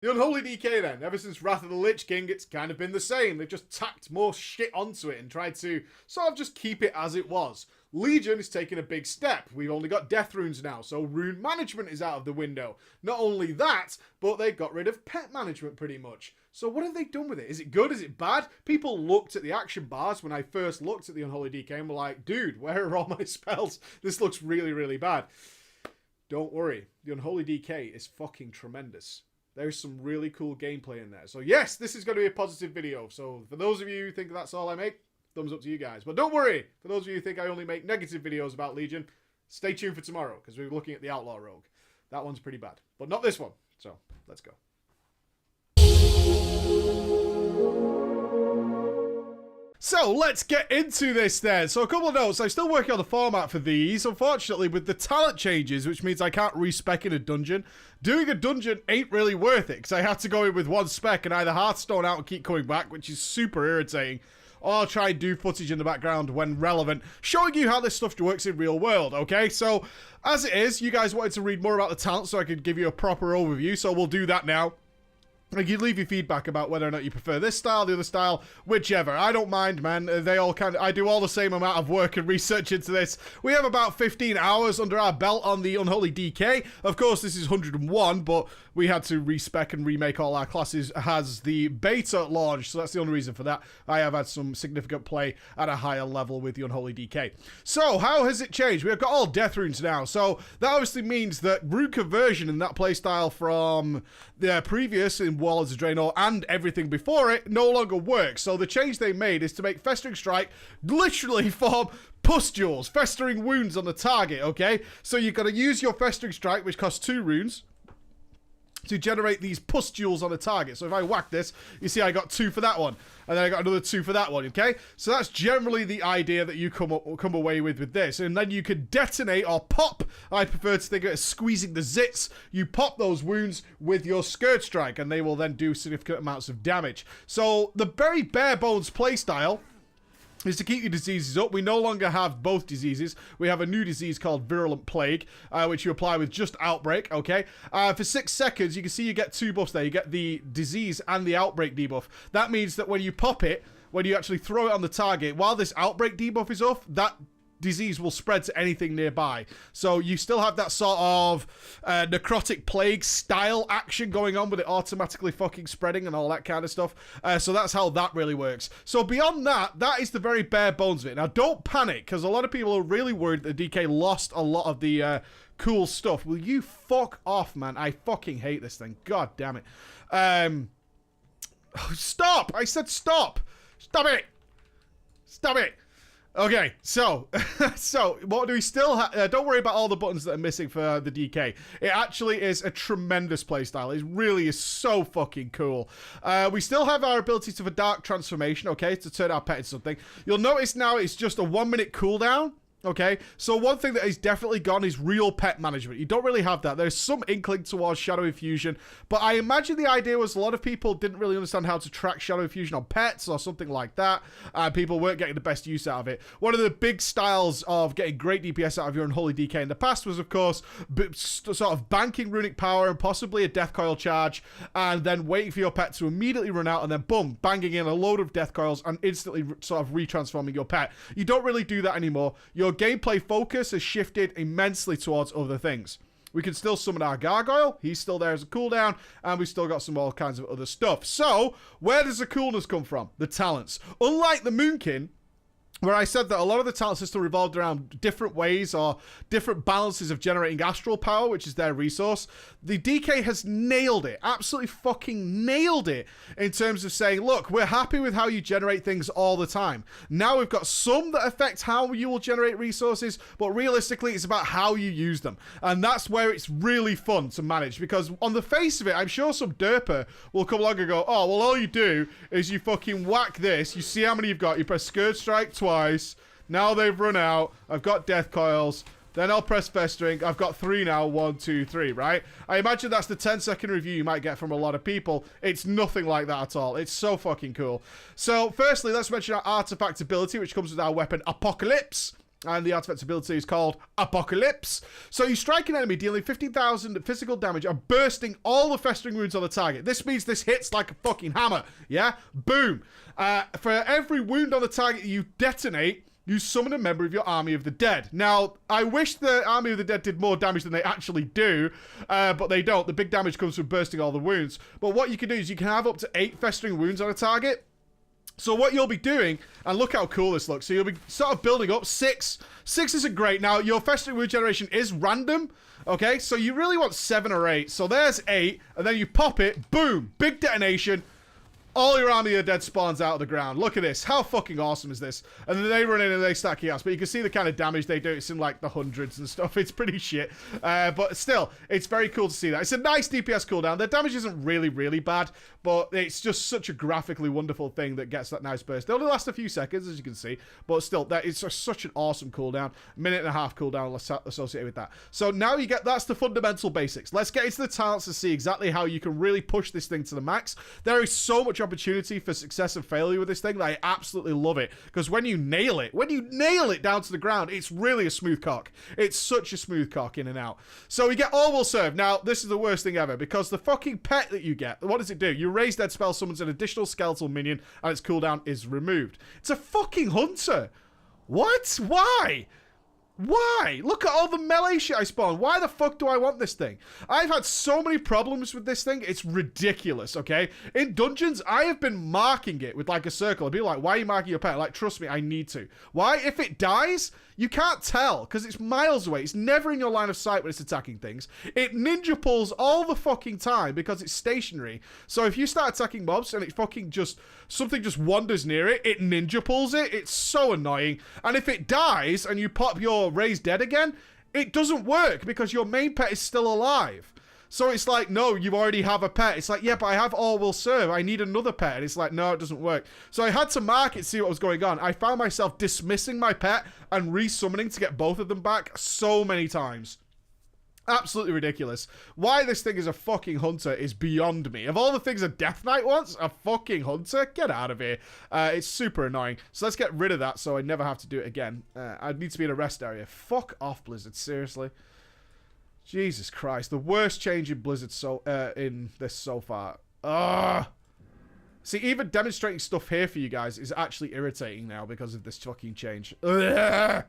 The Unholy Decay then, ever since Wrath of the Lich King, it's kind of been the same. They've just tacked more shit onto it and tried to sort of just keep it as it was. Legion is taking a big step. We've only got death runes now, so rune management is out of the window. Not only that, but they got rid of pet management pretty much. So what have they done with it? Is it good? Is it bad? People looked at the action bars when I first looked at the Unholy Decay and were like, dude, where are all my spells? This looks really, really bad. Don't worry. The Unholy Decay is fucking tremendous. There's some really cool gameplay in there. So yes, this is going to be a positive video. So for those of you who think that's all I make, thumbs up to you guys. But don't worry, for those of you who think I only make negative videos about Legion, stay tuned for tomorrow, because we're looking at the Outlaw Rogue. That one's pretty bad, but not this one. So let's go. So let's get into this then. So a couple of notes. I'm still working on the format for these. Unfortunately, with the talent changes, which means I can't respec in a dungeon, doing a dungeon ain't really worth it, because I have to go in with one spec and either Hearthstone out and keep coming back, which is super irritating, or I'll try and do footage in the background when relevant, showing you how this stuff works in real world, okay? So, as it is, you guys wanted to read more about the talent so I could give you a proper overview, so we'll do that now. Like, you leave your feedback about whether or not you prefer this style, the other style, whichever. I don't mind, man. They all I do all the same amount of work and research into this. We have about 15 hours under our belt on the Unholy Decay. Of course, this is 101, but we had to respec and remake all our classes as the beta launch, so that's the only reason for that. I have had some significant play at a higher level with the Unholy Decay. So, how has it changed? We've got all death runes now, so that obviously means that rune conversion in that playstyle from the previous in Warlords of Draenor and everything before it no longer works. So the change they made is to make Festering Strike literally form pustules, festering wounds on the target, okay? So you've got to use your Festering Strike, which costs 2 runes, to generate these pustules on a target. So if I whack this, you see I got 2 for that one, and then I got another 2 for that one, okay? So that's generally the idea that you come away with this. And then you can detonate or pop, I prefer to think of it as squeezing the zits. You pop those wounds with your Scourge Strike, and they will then do significant amounts of damage. So the very bare bones playstyle is to keep your diseases up. We no longer have both diseases. We have a new disease called Virulent Plague, which you apply with just Outbreak, okay? For 6 seconds, you can see you get 2 buffs there. You get the disease and the Outbreak debuff. That means that when you pop it, when you actually throw it on the target, while this Outbreak debuff is off, that disease will spread to anything nearby. So you still have that sort of necrotic plague style action going on with it automatically fucking spreading and all that kind of stuff. So that's how that really works. So beyond that, that is the very bare bones of it. Now don't panic, because a lot of people are really worried that DK lost a lot of the cool stuff. Will you fuck off, man? I fucking hate this thing. God damn it. Stop! I said stop! Stop it! Stop it! Okay, so what do we still have? Don't worry about all the buttons that are missing for the DK. It actually is a tremendous playstyle. It really is so fucking cool. We still have our ability to the Dark Transformation, okay, to turn our pet into something. You'll notice now it's just a 1-minute cooldown. Okay, so one thing that is definitely gone is real pet management. You don't really have that. There's some inkling towards Shadow Infusion, but I imagine the idea was a lot of people didn't really understand how to track Shadow Infusion on pets or something like that, and people weren't getting the best use out of it. One of the big styles of getting great DPS out of your Unholy Decay in the past was, of course, sort of banking runic power and possibly a death coil charge, and then waiting for your pet to immediately run out, and then boom, banging in a load of death coils and instantly sort of retransforming your pet. You don't really do that anymore. Your gameplay focus has shifted immensely towards other things. We can still summon our Gargoyle. He's still there as a cooldown. And we've still got some all kinds of other stuff. So, where does the coolness come from? The talents. Unlike the Moonkin, where I said that a lot of the talent system revolved around different ways or different balances of generating astral power, which is their resource, the DK has nailed it, absolutely fucking nailed it, in terms of saying, look, we're happy with how you generate things all the time. Now we've got some that affect how you will generate resources, but realistically it's about how you use them. And that's where it's really fun to manage, because on the face of it, I'm sure some derper will come along and go, oh, well, all you do is you fucking whack this, you see how many you've got, you press Scourge Strike twice, now they've run out, I've got death coils, then I'll press Festering, I've got 3 now, 1, 2, 3, right? I imagine that's the 10-second review you might get from a lot of people. It's nothing like that at all. It's so fucking cool. So, firstly, let's mention our artifact ability, which comes with our weapon, Apocalypse. And the artifact's ability is called Apocalypse. So you strike an enemy, dealing 15,000 physical damage and bursting all the festering wounds on the target. This means this hits like a fucking hammer. Yeah? Boom. For every wound on the target you detonate, you summon a member of your Army of the Dead. Now, I wish the Army of the Dead did more damage than they actually do, but they don't. The big damage comes from bursting all the wounds. But what you can do is you can have up to 8 festering wounds on a target. So what you'll be doing, and look how cool this looks. So you'll be sort of building up 6. 6 isn't great. Now, your festering wound generation is random. Okay, so you really want 7 or 8. So there's 8, and then you pop it. Boom. Big detonation. All your Army of the Dead spawns out of the ground. Look at this. How fucking awesome is this? And then they run in and they start chaos. But you can see the kind of damage they do. It's in like the hundreds and stuff. It's pretty shit. But still, it's very cool to see that. It's a nice DPS cooldown. Their damage isn't really bad. But it's just such a graphically wonderful thing that gets that nice burst. They only last a few seconds, as you can see. But still, that is such an awesome cooldown. Minute and a half cooldown associated with that. So now you get, that's the fundamental basics. Let's get into the talents to see exactly how you can really push this thing to the max. There is so much opportunity for success and failure with this thing that I absolutely love it, because when you nail it down to the ground, it's really a smooth cock. It's such a smooth cock in and out. So we get all will serve. Now this is the worst thing ever, because the fucking pet that you get, what does it do? You raise dead spell summons an additional skeletal minion and its cooldown is removed. It's a fucking hunter. What? Why? Why? Look at all the melee shit I spawn. Why the fuck do I want this thing? I've had so many problems with this thing. It's ridiculous, okay? In dungeons, I have been marking it with like a circle. I'd be like, why are you marking your pet? Like, trust me, I need to. Why? If it dies, you can't tell because it's miles away. It's never in your line of sight when it's attacking things. It ninja pulls all the fucking time because it's stationary. So if you start attacking mobs and it fucking just, something just wanders near it, it ninja pulls it. It's so annoying. And if it dies and you pop your raised dead again, it doesn't work because your main pet is still alive. So it's like, no, you already have a pet. It's like, yeah, but I have all will serve. I need another pet. And it's like, no, it doesn't work. So I had to mark it, see what was going on. I found myself dismissing my pet and resummoning to get both of them back so many times. Absolutely ridiculous. Why this thing is a fucking hunter is beyond me. Of all the things a Deathknight wants, a fucking hunter? Get out of here. It's super annoying. So let's get rid of that so I never have to do it again. I need to be in a rest area. Fuck off, Blizzard. Seriously. Jesus Christ. The worst change in Blizzard in this so far. Ugh. See, even demonstrating stuff here for you guys is actually irritating now because of this fucking change. Ugh.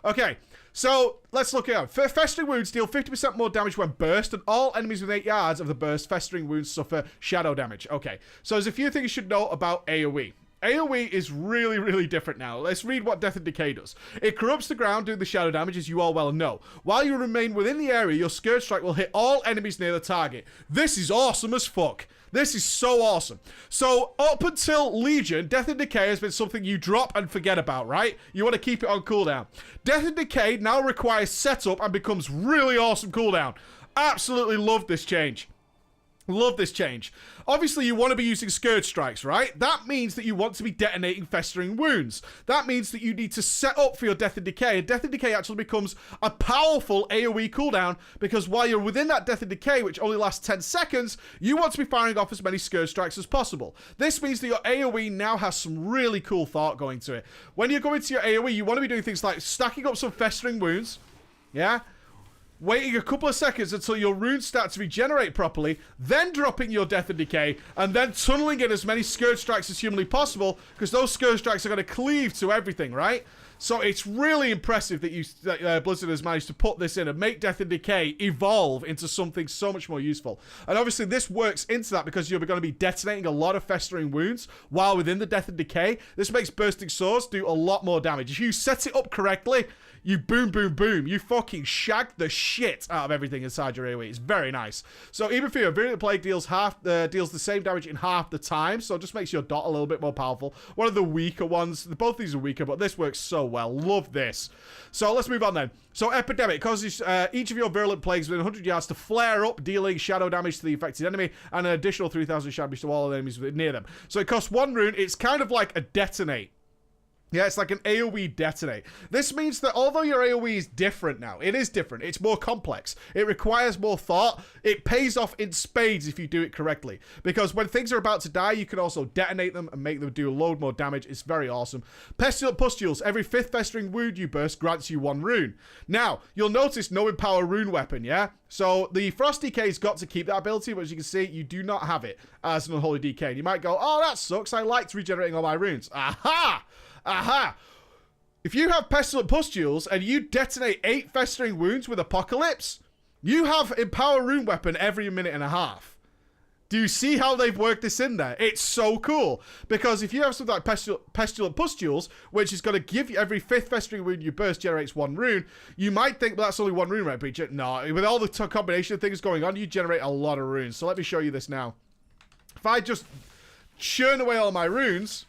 Okay, so let's look at it. Festering wounds deal 50% more damage when burst, and all enemies within 8 yards of the burst festering wounds suffer shadow damage. Okay, so there's a few things you should know about AoE. AoE is really different now. Let's read what Death and Decay does. It corrupts the ground doing the shadow damage, as you all well know. While you remain within the area, your Scourge Strike will hit all enemies near the target. This is awesome as fuck. This is so awesome. So, up until Legion, Death and Decay has been something you drop and forget about, right? You want to keep it on cooldown. Death and Decay now requires setup and becomes really awesome cooldown. Absolutely love this change. Love this change. Obviously, you want to be using Scourge Strikes, right? That means that you want to be detonating Festering Wounds. That means that you need to set up for your Death and Decay. And Death and Decay actually becomes a powerful AoE cooldown because while you're within that Death and Decay, which only lasts 10 seconds, you want to be firing off as many Scourge Strikes as possible. This means that your AoE now has some really cool thought going to it. When you go into your AoE, you want to be doing things like stacking up some Festering Wounds, yeah? Waiting a couple of seconds until your runes start to regenerate properly, then dropping your Death and Decay, and then tunneling in as many Scourge Strikes as humanly possible, because those Scourge Strikes are going to cleave to everything, right? So it's really impressive that Blizzard has managed to put this in and make Death and Decay evolve into something so much more useful. And obviously this works into that because you're going to be detonating a lot of Festering Wounds while within the Death and Decay. This makes Bursting Swords do a lot more damage. If you set it up correctly, you boom. You fucking shag the shit out of everything inside your AoE. It's very nice. So even for your Virulent Plague deals the same damage in half the time. So it just makes your dot a little bit more powerful. One of the weaker ones. Both these are weaker, but this works so well. Love this. So let's move on then. So Epidemic causes each of your Virulent Plagues within 100 yards to flare up, dealing shadow damage to the affected enemy and an additional 3,000 shadow damage to all enemies near them. So it costs 1 rune. It's kind of like a Detonate. Yeah, it's like an AoE detonate. This means that although your AoE is different now, it is different. It's more complex. It requires more thought. It pays off in spades if you do it correctly. Because when things are about to die, you can also detonate them and make them do a load more damage. It's very awesome. Pestilent Pustules. Every 5th festering wound you burst grants you 1 rune. Now, you'll notice no Empower rune weapon, yeah? So the Frost Decay's got to keep that ability, but as you can see, you do not have it as an Unholy Decay. And you might go, oh, that sucks. I liked regenerating all my runes. Aha! Aha! If you have Pestilent Pustules and you detonate 8 Festering Wounds with Apocalypse, you have Empower Rune Weapon every minute and a half. Do you see how they've worked this in there? It's so cool. Because if you have something like Pestilent Pustules, which is going to give you every 5th Festering Wound you burst generates 1 rune, you might think, well, that's only 1 rune, right, Breacher? No, with all the combination of things going on, you generate a lot of runes. So let me show you this now. If I just churn away all my runes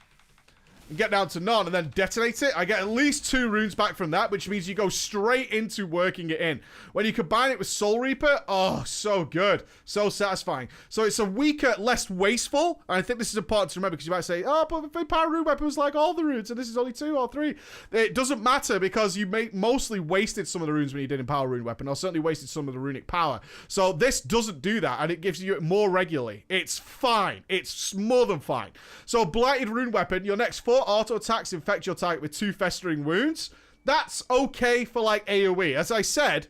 and get down to none and then detonate it, I get at least 2 runes back from that, which means you go straight into working it in. When you combine it with Soul Reaper, oh, so good. So satisfying. So it's a weaker, less wasteful. And I think this is important to remember because you might say, oh, but the Power Rune Weapon was like all the runes and this is only 2 or 3. It doesn't matter because you mostly wasted some of the runes when you did in Power Rune Weapon, or certainly wasted some of the runic power. So this doesn't do that and it gives you it more regularly. It's fine. It's more than fine. So Blighted Rune Weapon, your next 4 auto attacks infect your target with 2 festering wounds. That's okay for like AoE. As I said,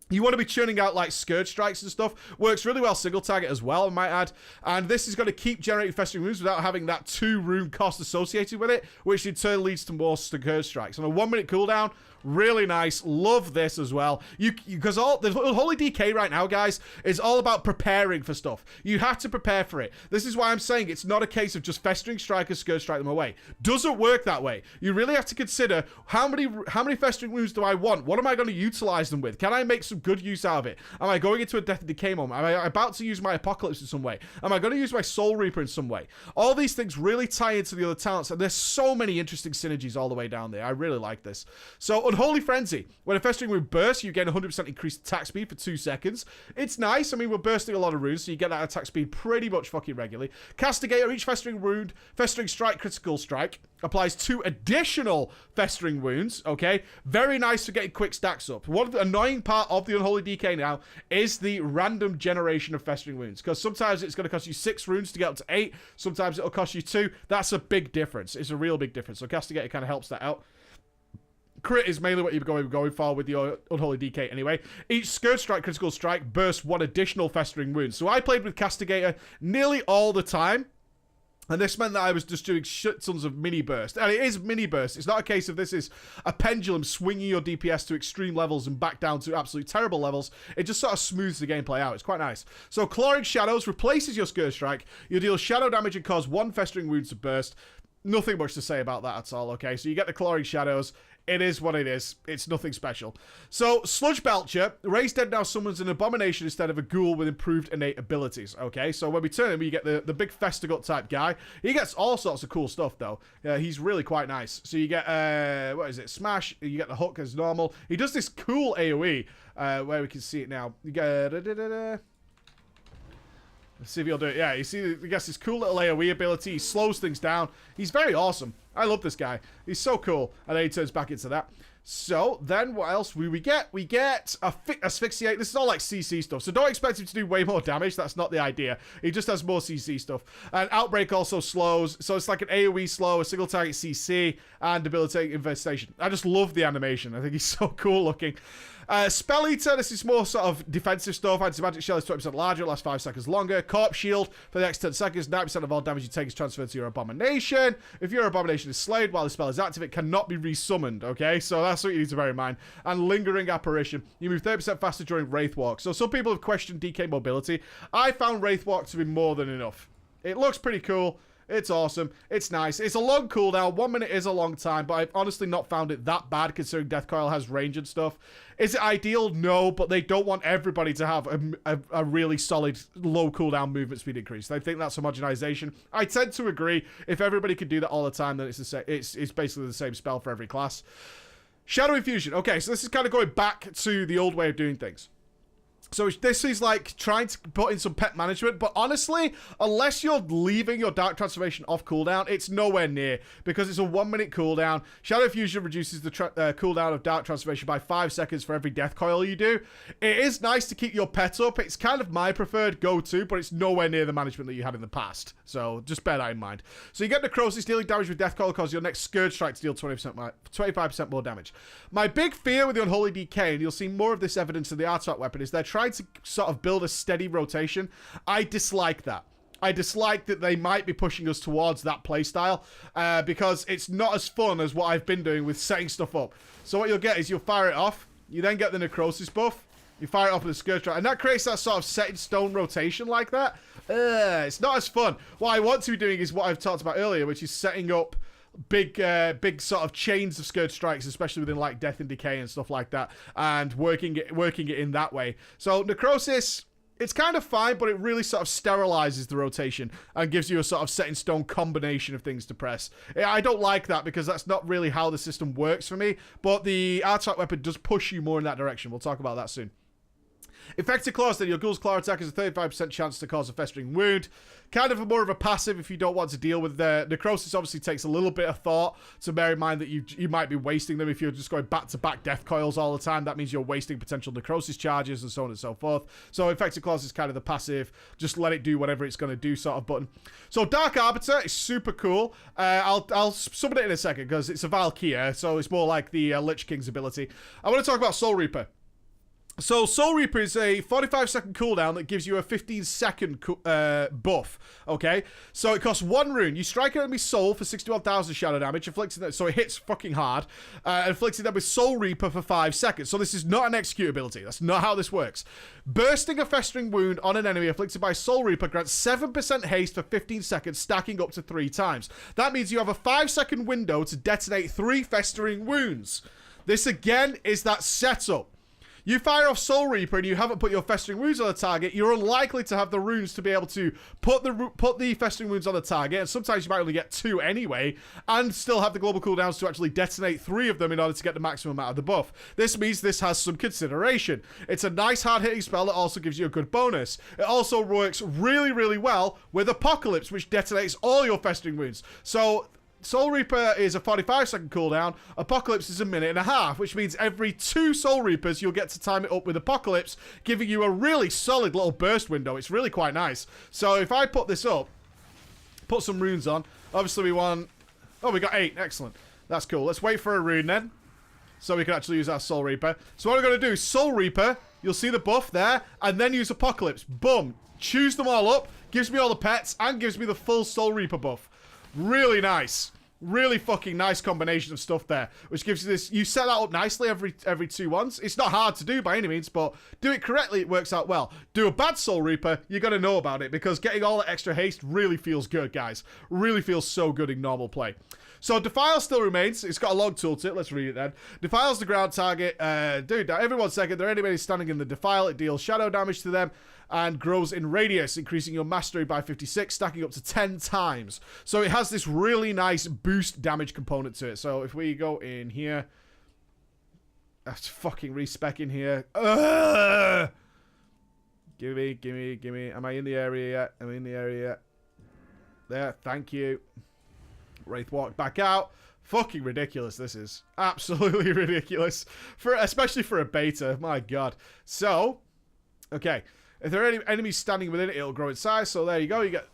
you want to be churning out like Scourge Strikes and stuff. Works really well single target as well, I might add. And this is going to keep generating Festering Wounds without having that 2 rune cost associated with it, which in turn leads to more Scourge Strikes. On a 1-minute cooldown, really nice. Love this as well. Because all the Unholy Decay right now, guys, is all about preparing for stuff. You have to prepare for it. This is why I'm saying it's not a case of just Festering Strikers, Scourge Strike them away. Doesn't work that way. You really have to consider how many Festering Wounds do I want? What am I going to utilize them with? Can I make some good use out of it? Am I going into a Death and Decay moment? Am I about to use my Apocalypse in some way? Am I going to use my Soul Reaper in some way? All these things really tie into the other talents, and there's so many interesting synergies all the way down there. I really like this. So Unholy Frenzy. When a Festering Wound bursts, you gain 100% increased attack speed for 2 seconds. It's nice. I mean, we're bursting a lot of runes, so you get that attack speed pretty much fucking regularly. Castigator, each Festering Wound, Festering Strike, Critical Strike, applies 2 additional Festering Wounds, okay? Very nice for getting quick stacks up. One of the annoying part of the Unholy Decay now is the random generation of Festering Wounds, because sometimes it's going to cost you 6 runes to get up to 8, sometimes it'll cost you 2. That's a big difference. It's a real big difference. So Castigator kind of helps that out. Crit is mainly what you're going for with your Unholy Decay anyway. Each Scourge Strike, Critical Strike bursts 1 additional Festering Wound. So I played with Castigator nearly all the time. And this meant that I was just doing shit tons of mini burst. And it is mini burst. It's not a case of this is a pendulum swinging your DPS to extreme levels and back down to absolute terrible levels. It just sort of smooths the gameplay out. It's quite nice. So Clawing Shadows replaces your Scourge Strike. You deal shadow damage and cause 1 Festering Wound to burst. Nothing much to say about that at all, okay? So you get the Clawing Shadows. It is what it is. It's nothing special. So, Sludge Belcher. Raise Dead now summons an abomination instead of a ghoul with improved innate abilities. Okay, so when we turn him, you get the big Festagut type guy. He gets all sorts of cool stuff, though. He's really quite nice. So you get, what is it? Smash. You get the hook as normal. He does this cool AoE, where we can see it now. You get... Let's see if he'll do it. Yeah, you see, I guess his cool little AoE ability. He slows things down. He's very awesome. I love this guy. He's so cool. And then he turns back into that. So, then what else we get? We get Asphyxiate. This is all like CC stuff. So don't expect him to do way more damage. That's not the idea. He just has more CC stuff. And Outbreak also slows. So it's like an AoE slow, a single target CC, and debilitating infestation. I just love the animation. I think he's so cool looking. Spell Eater, this is more sort of defensive stuff. Anti-magic shell is 20% larger, lasts 5 seconds longer. Corpse Shield, for the next 10 seconds, 90% of all damage you take is transferred to your abomination. If your abomination is slayed while the spell is active, it cannot be resummoned, okay? So that's what you need to bear in mind. And Lingering Apparition, you move 30% faster during Wraith Walk. So some people have questioned DK mobility. I found Wraith Walk to be more than enough. It looks pretty cool. It's awesome. It's nice. It's a long cooldown. 1 minute is a long time, but I've honestly not found it that bad considering Death Coil has range and stuff. Is it ideal? No, but they don't want everybody to have a really solid low cooldown movement speed increase. They think that's homogenization. I tend to agree. If everybody could do that all the time, then it's basically the same spell for every class. Shadow Infusion. Okay, so this is kind of going back to the old way of doing things. So this is like trying to put in some pet management, but honestly, unless you're leaving your Dark Transformation off cooldown, it's nowhere near, because it's a 1 minute cooldown. Shadow Fusion reduces the cooldown of Dark Transformation by 5 seconds for every death coil you do. It is nice to keep your pet up. It's kind of my preferred go-to, but it's nowhere near the management that you had in the past. So just bear that in mind. So you get Necrosis, dealing damage with death coil causes your next Scourge Strike to deal 25% more damage. My big fear with the Unholy Decay, and you'll see more of this evidence in the artifact weapon, is they're trying to sort of build a steady rotation. I dislike that. I dislike that they might be pushing us towards that playstyle because it's not as fun as what I've been doing with setting stuff up. So what you'll get is you'll fire it off, you then get the Necrosis buff, you fire it off with a Scourge Strike, and that creates that sort of set in stone rotation like that. It's not as fun. What I want to be doing is what I've talked about earlier, which is setting up big sort of chains of Scourge Strikes, especially within like Death and Decay and stuff like that, and working it in that way. So Necrosis, it's kind of fine, but it really sort of sterilizes the rotation and gives you a sort of set in stone combination of things to press. I don't like that because that's not really how the system works for me, but the artifact weapon does push you more in that direction. We'll talk about that soon. Infected Claws, then your Ghoul's Claw attack has a 35% chance to cause a festering wound. Kind of more of a passive if you don't want to deal with the Necrosis. Obviously takes a little bit of thought to bear in mind that you might be wasting them if you're just going back-to-back death coils all the time. That means you're wasting potential Necrosis charges and so on and so forth. So Infected Claws is kind of the passive, just let it do whatever it's going to do sort of button. So Dark Arbiter is super cool. I'll summon it in a second because it's a Valkyria, so it's more like the Lich King's ability. I want to talk about Soul Reaper. So Soul Reaper is a 45-second cooldown that gives you a 15-second buff, okay? So it costs 1 rune. You strike an enemy's soul for 61,000 shadow damage, inflicting that, so it hits fucking hard, inflicting them with Soul Reaper for 5 seconds. So this is not an execute ability. That's not how this works. Bursting a festering wound on an enemy afflicted by Soul Reaper grants 7% haste for 15 seconds, stacking up to 3 times. That means you have a 5-second window to detonate 3 festering wounds. This, again, is that setup. You fire off Soul Reaper and you haven't put your festering wounds on the target, you're unlikely to have the runes to be able to put the festering wounds on the target, and sometimes you might only get 2 anyway, and still have the global cooldowns to actually detonate 3 of them in order to get the maximum out of the buff. This means this has some consideration. It's a nice hard-hitting spell that also gives you a good bonus. It also works really, really well with Apocalypse, which detonates all your festering wounds. So Soul Reaper is a 45-second cooldown. Apocalypse is a 1.5 minutes, which means every 2 Soul Reapers, you'll get to time it up with Apocalypse, giving you a really solid little burst window. It's really quite nice. So if I put this up, put some runes on. Obviously, we want... Oh, we got 8. Excellent. That's cool. Let's wait for a rune then, so we can actually use our Soul Reaper. So what we're going to do is Soul Reaper, you'll see the buff there, and then use Apocalypse. Boom. Choose them all up, gives me all the pets, and gives me the full Soul Reaper buff. Really nice. Really fucking nice combination of stuff there, which gives you this. You set that up nicely every 2 ones. It's not hard to do by any means, but do it correctly, it works out well. Do a bad Soul Reaper, you got to know about it, because getting all that extra haste really feels good, guys. Really feels so good in normal play. So Defile still remains. It's got a long tooltip. Let's read it then. Defile's the ground target. Dude, every 1 second, there are enemies standing in the Defile. It deals shadow damage to them and grows in radius, increasing your mastery by 56, stacking up to 10 times. So it has this really nice boost damage component to it. So if we go in here, that's fucking respec in here. Gimme. Am I in the area yet? Am I in the area yet? There, thank you. Wraith walk back out. Fucking ridiculous, this is. Absolutely ridiculous. Especially for a beta. My god. So, okay. If there are any enemies standing within it, it'll grow in size. So there you go. You got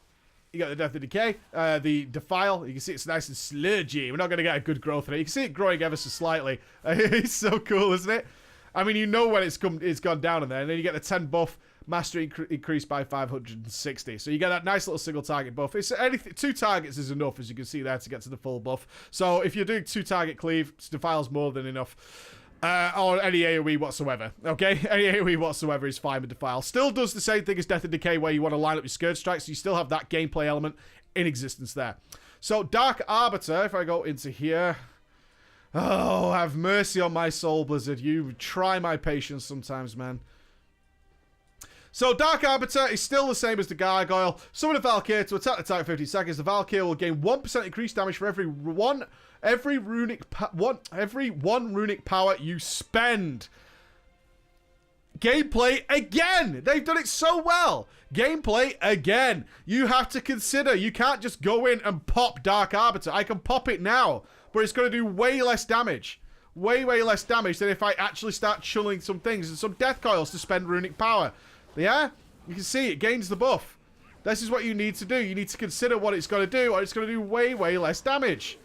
the Death and Decay. The Defile. You can see it's nice and sludgy. We're not going to get a good growth rate. You can see it growing ever so slightly. It's so cool, isn't it? I mean, you know when it's gone down in there. And then you get the 10 buff. Mastery increased by 560. So you get that nice little single target buff. It's anything, 2 targets is enough, as you can see there, to get to the full buff. So if you're doing 2 target cleave, Defile's more than enough. Or any AoE whatsoever. Okay? Any AoE whatsoever is fine with Defile. Still does the same thing as Death and Decay, where you want to line up your Scourge Strikes, so you still have that gameplay element in existence there. So Dark Arbiter, if I go into here... Oh, have mercy on my soul, Blizzard. You try my patience sometimes, man. So Dark Arbiter is still the same as the Gargoyle. Summon the Valkyrie to attack the target 50 seconds. The Valkyrie will gain 1% increased damage for every one runic power you spend. Gameplay again. They've done it so well. Gameplay again. You have to consider, you can't just go in and pop Dark Arbiter. I can pop it now, but it's going to do way less damage. Way less damage than if I actually start chulling some things and some death coils to spend runic power. Yeah? You can see it gains the buff. This is what you need to do. You need to consider what it's going to do, or it's going to do way less damage.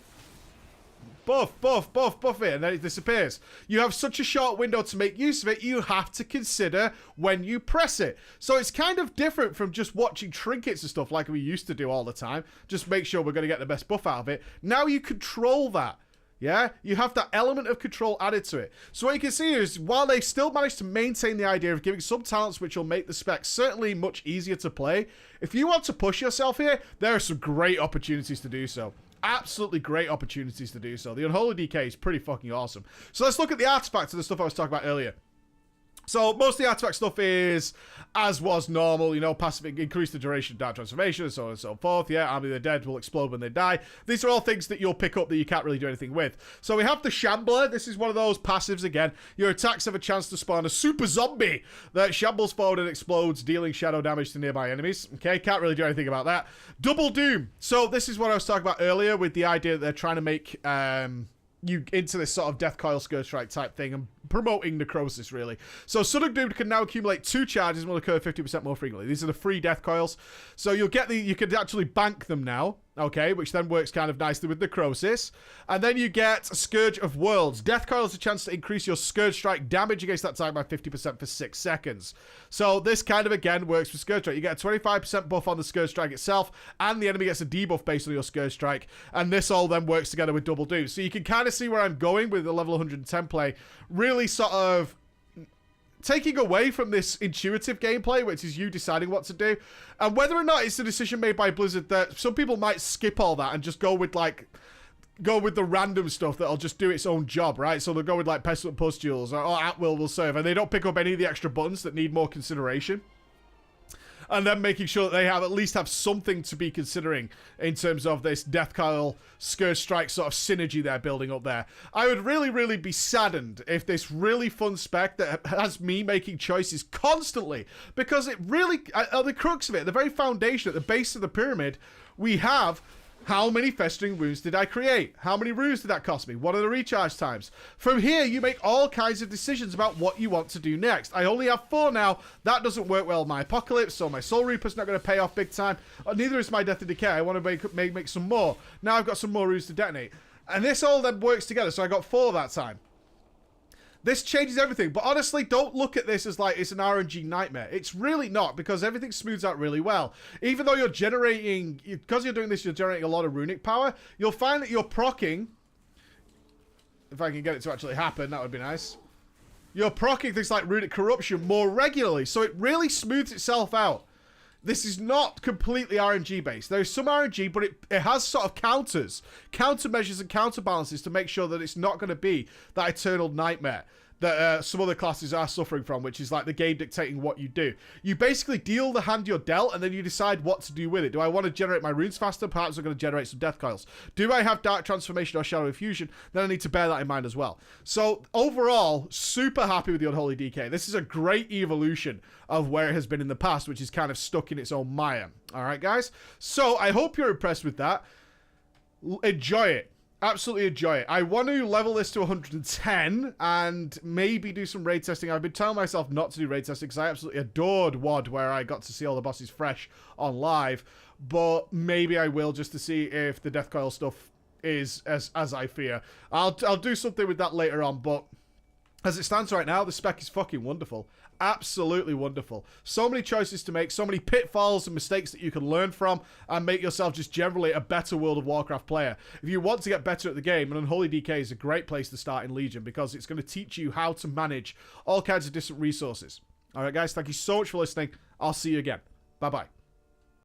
Buff it, and then it disappears. You have such a short window to make use of it, you have to consider when you press it. So it's kind of different from just watching trinkets and stuff like we used to do all the time. Just make sure we're going to get the best buff out of it. Now you control that. Yeah, you have that element of control added to it. So what you can see is, while they still manage to maintain the idea of giving some talents which will make the spec certainly much easier to play, if you want to push yourself here, there are some great opportunities to do so. Absolutely great opportunities to do so. The Unholy Decay is pretty fucking awesome. So let's look at the artifacts and the stuff I was talking about earlier. So most of the artifact stuff is, as was normal, you know, passive, increase the duration of dark transformation, and so on and so forth. Yeah, Army of the Dead will explode when they die. These are all things that you'll pick up that you can't really do anything with. So we have the Shambler. This is one of those passives again. Your attacks have a chance to spawn a super zombie that shambles forward and explodes, dealing shadow damage to nearby enemies. Okay, can't really do anything about that. Double Doom. So this is what I was talking about earlier with the idea that they're trying to make you into this sort of Death Coil Scourge Strike type thing and promoting necrosis, really. So Sudden Doom can now accumulate 2 charges and will occur 50% more frequently. These are the free Death Coils. So you'll get you can actually bank them now, okay, which then works kind of nicely with necrosis. And then you get Scourge of Worlds. Death Coil has a chance to increase your Scourge Strike damage against that target by 50% for 6 seconds. So this kind of, again, works for Scourge Strike. You get a 25% buff on the Scourge Strike itself, and the enemy gets a debuff based on your Scourge Strike. And this all then works together with Double Doom. So you can kind of see where I'm going with the level 110 play. Really sort of taking away from this intuitive gameplay, which is you deciding what to do, and whether or not it's a decision made by Blizzard that some people might skip all that and just go with the random stuff that'll just do its own job, right? So they'll go with like Pestilent Pustules or At Will serve, and they don't pick up any of the extra buttons that need more consideration. And then making sure that they at least have something to be considering in terms of this Death Coil Scourge Strike sort of synergy they're building up there. I would really be saddened if this really fun spec that has me making choices constantly, because it really, at the crux of it, the very foundation, at the base of the pyramid, we have: how many Festering Wounds did I create? How many runes did that cost me? What are the recharge times? From here, you make all kinds of decisions about what you want to do next. I only have 4 now. That doesn't work well with my Apocalypse, so my Soul Reaper's not going to pay off big time. Neither is my Death and Decay. I want to make some more. Now I've got some more runes to detonate. And this all then works together, so I got 4 that time. This changes everything, but honestly, don't look at this as like it's an RNG nightmare. It's really not, because everything smooths out really well. Even though you're generating, because you're doing this, you're generating a lot of runic power, you'll find that you're proccing, if I can get it to actually happen, that would be nice. You're proccing things like runic corruption more regularly, so it really smooths itself out. This is not completely RNG based. There is some RNG, but it has sort of countermeasures and counterbalances to make sure that it's not going to be that eternal nightmare that some other classes are suffering from, which is like the game dictating what you do. You basically deal the hand you're dealt, and then you decide what to do with it. Do I want to generate my runes faster? Perhaps I'm going to generate some Death Coils. Do I have Dark Transformation or Shadow Infusion? Then I need to bear that in mind as well. So overall, super happy with the Unholy Decay. This is a great evolution of where it has been in the past, which is kind of stuck in its own mire. All right, guys? So I hope you're impressed with that. Enjoy it. Absolutely enjoy it. I want to level this to 110 and maybe do some raid testing. I've been telling myself not to do raid testing because I absolutely adored WoD, where I got to see all the bosses fresh on live. But maybe I will, just to see if the Death Coil stuff is as I fear. I'll do something with that later on, but as it stands right now, the spec is fucking wonderful. Absolutely wonderful. So many choices to make, so many pitfalls and mistakes that you can learn from and make yourself just generally a better World of Warcraft player. If you want to get better at the game, and Unholy Decay is a great place to start in Legion, because it's going to teach you how to manage all kinds of different resources. Alright guys, thank you so much for listening. I'll see you again. Bye-bye.